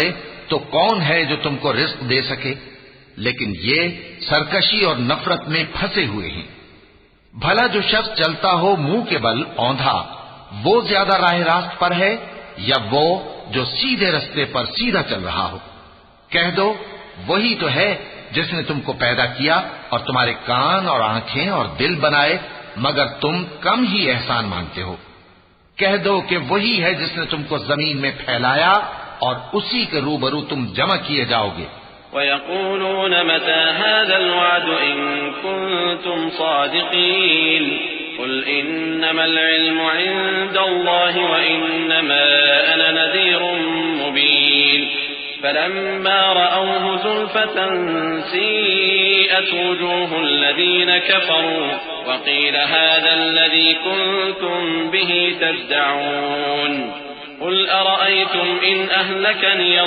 چلے تو کون ہے جو تم کو رزق دے سکے؟ لیکن یہ سرکشی اور نفرت میں پھنسے ہوئے ہیں۔ بھلا جو شخص چلتا ہو منہ کے بل اوندھا، وہ زیادہ راہ راست پر ہے یا وہ جو سیدھے رستے پر سیدھا چل رہا ہو؟ کہہ دو وہی تو ہے جس نے تم کو پیدا کیا اور تمہارے کان اور آنکھیں اور دل بنائے، مگر تم کم ہی احسان مانتے ہو۔ کہہ دو کہ وہی ہے جس نے تم کو زمین میں پھیلایا اور اسی کے روبرو تم جمع کیے جاؤ گے۔ وَيَقُولُونَ مَتَى هَذَا الْوَعْدُ إِن كُنتُمْ صَادِقِينَ قُلْ إِنَّمَا الْعِلْمُ عِندَ اللَّهِ وَإِنَّمَا أَنَا نَذِيرٌ مُبِينٌ فَلَمَّا رَأَوْهُ زُلْفَةً سِيئَتْ وُجُوهُ الَّذِينَ كَفَرُوا وَقِيلَ هَذَا الَّذِي كُنتُمْ بِهِ تَدَّعُونَ قُلْ أَرَأَيْتُمْ إِنْ أَهْلَكَنِيَ